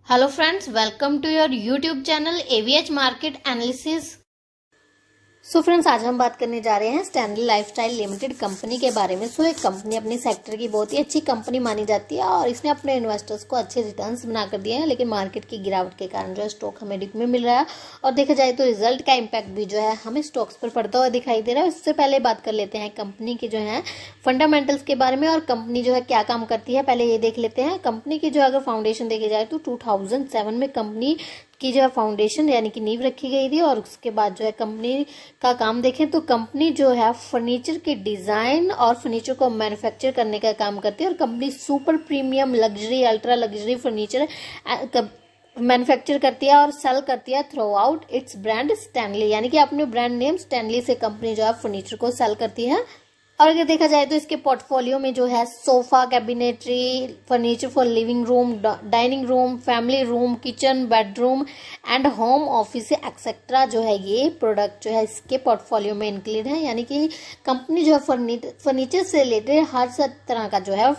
Hello friends, welcome to your YouTube channel AVH market analysis. So friends, आज हम बात करने जा रहे हैं स्टैनली लाइफस्टाइल लिमिटेड कंपनी के बारे में। एक कंपनी अपनी सेक्टर की बहुत ही अच्छी कंपनी मानी जाती है और इसने अपने इन्वेस्टर्स को अच्छे रिटर्न्स बना कर दिए हैं, लेकिन मार्केट की गिरावट के कारण जो है स्टॉक हमें डिप में मिल रहा है और देखा जाए तो रिजल्ट का इम्पैक्ट भी जो है हमें स्टॉक्स पर पड़ता हुआ दिखाई दे रहा है। उससे पहले बात कर लेते हैं कंपनी की जो है फंडामेंटल्स के बारे में और कंपनी जो है क्या काम करती है, पहले ये देख लेते हैं। कंपनी की जो अगर फाउंडेशन देखी जाए तो 2007 में कंपनी की जो है फाउंडेशन यानी कि नींव रखी गई थी और उसके बाद जो है कंपनी का काम देखें तो कंपनी जो है फर्नीचर के डिजाइन और फर्नीचर को मैन्युफैक्चर करने का काम करती है और company super premium luxury ultra luxury furniture manufacture करती है और सेल करती है through out it's brand Stanley, यानी कि अपने ब्रांड नेम स्टैनली से कंपनी जो है फर्नीचर को सेल करती है। और अगर देखा जाए तो इसके पोर्टफोलियो में जो है sofa, cabinetry, furniture for living room, dining room, family room, kitchen, bedroom and home office etcetera जो है ये प्रोडक्ट जो है इसके पोर्टफोलियो में इंक्लूड है। यानी कि कंपनी जो है फर्नीचर से रिलेटेड हर तरह का जो है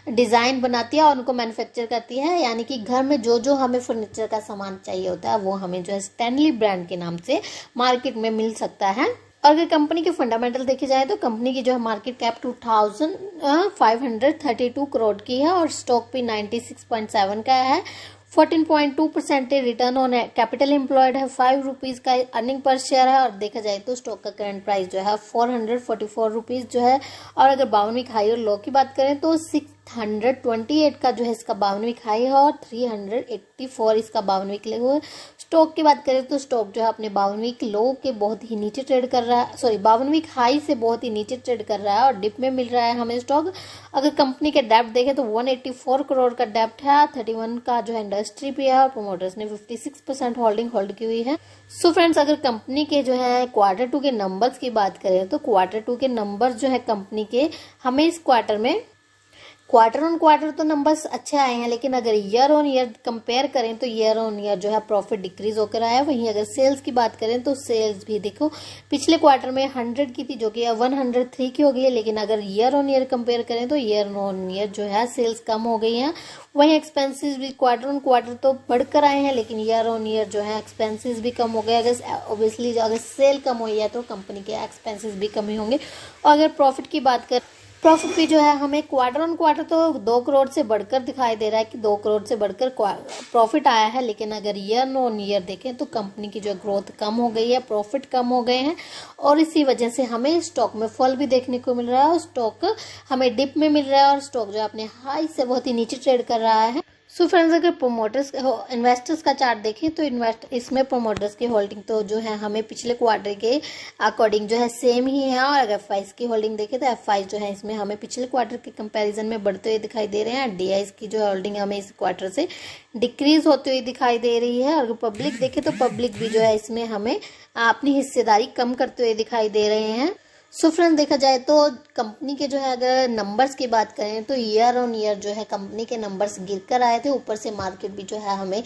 डिज़ाइन बनाती है और उनको मैन्युफैक्चर करती है। यानी कि घर में जो जो हमें फर्नीचर का सामान चाहिए होता है वो हमें जो है स्टैनली ब्रांड के नाम से मार्केट में मिल सकता है। और अगर कंपनी के फंडामेंटल देखे जाए तो कंपनी की जो है मार्केट कैप 2532 करोड़ की है और स्टॉक भी 96.7 का है। 14.2% रिटर्न ऑन कैपिटल एम्प्लॉयड है। 5 रुपीज़ का अर्निंग पर शेयर है और देखा जाए तो स्टॉक का करंट प्राइस जो है 444 रुपीज़ जो है। और अगर 52वीं हाई और लो की बात करें तो 628 का जो है इसका 52वीं हाई है और 384 इसका 52वीं लो है। स्टॉक की बात करें तो स्टॉक जो है अपने 52वीं लो के बहुत ही नीचे ट्रेड कर रहा है, 52वीं हाई से बहुत ही नीचे ट्रेड कर रहा है और डिप में मिल रहा है हमें स्टॉक। अगर कंपनी के डेप्ट देखें तो 184 करोड़ का डेप्ट है, 31 का जो है इंडस्ट्री पे है और प्रोमोटर्स ने 56% होल्ड की हुई है। सो फ्रेंड्स, अगर कंपनी के जो है Q2 के नंबर्स की बात करें तो Q2 के नंबर्स जो है कंपनी के हमें इस क्वार्टर में क्वार्टर ऑन क्वार्टर तो नंबर्स अच्छे आए हैं, लेकिन अगर ईयर ऑन ईयर कंपेयर करें तो ईयर ऑन ईयर जो है प्रॉफिट डिक्रीज होकर आया है। वहीं अगर सेल्स की बात करें तो सेल्स भी देखो पिछले क्वार्टर में 100 की थी जो कि 103 की हो गई है, लेकिन अगर ईयर ऑन ईयर कंपेयर करें तो ईयर ऑन ईयर जो है सेल्स कम हो गई हैं। वहीं एक्सपेंसेस भी क्वार्टर ऑन क्वार्टर तो बढ़कर आए हैं, लेकिन ईयर ऑन ईयर जो है एक्सपेंसेस भी कम हो गए। अगर ऑब्वियसली अगर सेल कम हुई है तो कंपनी के एक्सपेंसेस भी कम ही होंगे। और अगर प्रॉफिट की बात करें, प्रॉफिट भी जो है हमें क्वार्टर ऑन क्वार्टर तो 2 करोड़ से बढ़कर दिखाई दे रहा है कि 2 करोड़ से बढ़कर प्रॉफिट आया है, लेकिन अगर ईयर ऑन ईयर देखें तो कंपनी की जो ग्रोथ कम हो गई है, प्रॉफिट कम हो गए हैं और इसी वजह से हमें स्टॉक में फॉल भी देखने को मिल रहा है और स्टॉक हमें डिप में मिल रहा है और स्टॉक जो है अपने हाई से बहुत ही नीचे ट्रेड कर रहा है। सो फ्रेंड्स, अगर प्रोमोटर्स इन्वेस्टर्स का चार्ट देखें तो इसमें प्रोमोटर्स की होल्डिंग तो जो है हमें पिछले क्वार्टर के अकॉर्डिंग जो है सेम ही है और अगर F5 की होल्डिंग देखें तो F5 जो है इसमें हमें पिछले क्वार्टर के कंपैरिजन में बढ़ते हुए दिखाई दे रहे हैं। DIs की जो होल्डिंग हमें इस क्वार्टर से डिक्रीज होते हुए दिखाई दे रही है। और पब्लिक देखें तो पब्लिक भी जो है इसमें हमें अपनी हिस्सेदारी कम करते हुए दिखाई दे रहे हैं। सो फ्रेंड, देखा जाए तो कंपनी के जो है अगर नंबर्स की बात करें तो ईयर ऑन ईयर जो है कंपनी के नंबर्स गिरकर आए थे। ऊपर से मार्केट भी जो है हमें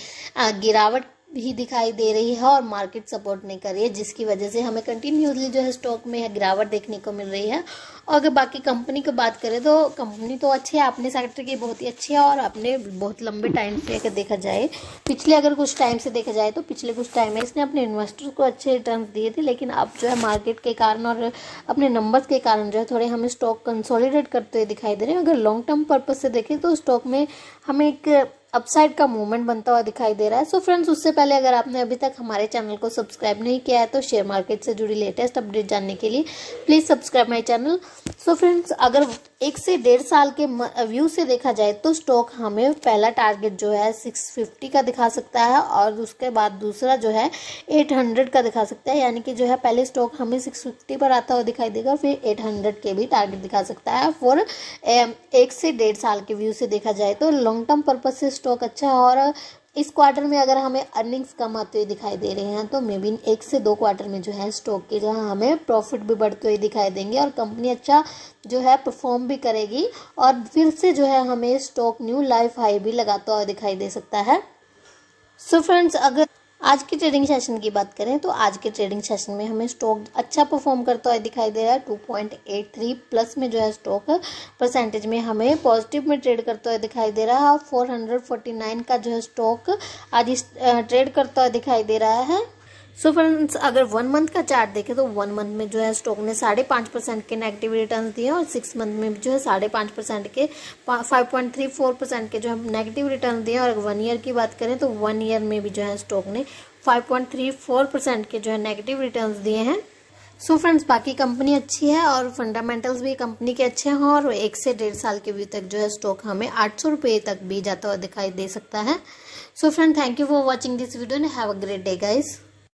गिरावट भी दिखाई दे रही है और मार्केट सपोर्ट नहीं कर रही है, जिसकी वजह से हमें कंटिन्यूसली जो है स्टॉक में गिरावट देखने को मिल रही है। और अगर बाकी कंपनी की बात करें तो कंपनी तो अच्छी है, अपने सेक्टर की बहुत ही अच्छी है और अपने बहुत लंबे टाइम से अगर देखा जाए पिछले अगर कुछ टाइम से देखा जाए तो पिछले कुछ टाइम में इसने अपने इन्वेस्टर्स को अच्छे रिटर्न दिए थे, लेकिन अब जो है मार्केट के कारण और अपने नंबर्स के कारण जो है थोड़े हमें स्टॉक कंसोलिडेट करते हुए दिखाई दे रहे हैं। अगर लॉन्ग टर्म पर्पज से देखें तो स्टॉक में हमें एक अपसाइड का मूवमेंट बनता हुआ दिखाई दे रहा है। सो फ्रेंड्स, उससे पहले अगर आपने अभी तक हमारे चैनल को सब्सक्राइब नहीं किया है तो शेयर मार्केट से जुड़ी लेटेस्ट अपडेट जानने के लिए please subscribe my channel. So friends, अगर 1 से 1.5 साल के व्यू से देखा जाए तो स्टॉक हमें पहला टारगेट जो है 650 का दिखा सकता है और उसके बाद दूसरा जो है 800 का दिखा सकता है। यानी कि जो है पहले स्टॉक हमें 650 पर आता हुआ दिखाई देगा, फिर 800 के भी टारगेट दिखा सकता है। फॉर 1 से 1.5 साल के व्यू से देखा जाए तो लॉन्ग टर्म पर्पज से स्टॉक अच्छा है और इस क्वार्टर में अगर हमें अर्निंग्स कम आते हुए दिखाई दे रहे हैं तो मे बी 1 से 2 क्वार्टर में जो है स्टॉक के जो है हमें प्रॉफिट भी बढ़ते हुए दिखाई देंगे और कंपनी अच्छा जो है परफॉर्म भी करेगी और फिर से जो है हमें स्टॉक न्यू लाइफ हाई भी लगाता हुआ दिखाई दे सकता है। सो फ्रेंड्स, अगर आज के ट्रेडिंग सेशन की बात करें तो आज के ट्रेडिंग सेशन में हमें स्टॉक अच्छा परफॉर्म करता हुआ दिखाई दे रहा है। 2.83 प्लस में जो है स्टॉक परसेंटेज में हमें पॉजिटिव में ट्रेड करता हुआ दिखाई दे रहा है और 449 का जो है स्टॉक आज ट्रेड करता हुआ दिखाई दे रहा है। सो फ्रेंड्स, अगर 1 मंथ का चार्ट देखें तो 1 मंथ में जो है स्टॉक ने 5.5% के नेगेटिव रिटर्न्स दिए और 6 मंथ में जो है 5.5% के 5.34% के जो है नेगेटिव रिटर्न दिए। और 1 ईयर की बात करें तो 1 ईयर में भी जो है स्टॉक ने 5.34% के जो है नेगेटिव रिटर्न्स दिए हैं। सो फ्रेंड्स, बाकी कंपनी अच्छी है और फंडामेंटल्स भी कंपनी के अच्छे हैं और 1 से 1.5 साल के व्यू तक जो है स्टॉक हमें 800 रुपये तक भी जाता हुआ दिखाई दे सकता है। So friend, thank you for watching this video and have a great day guys.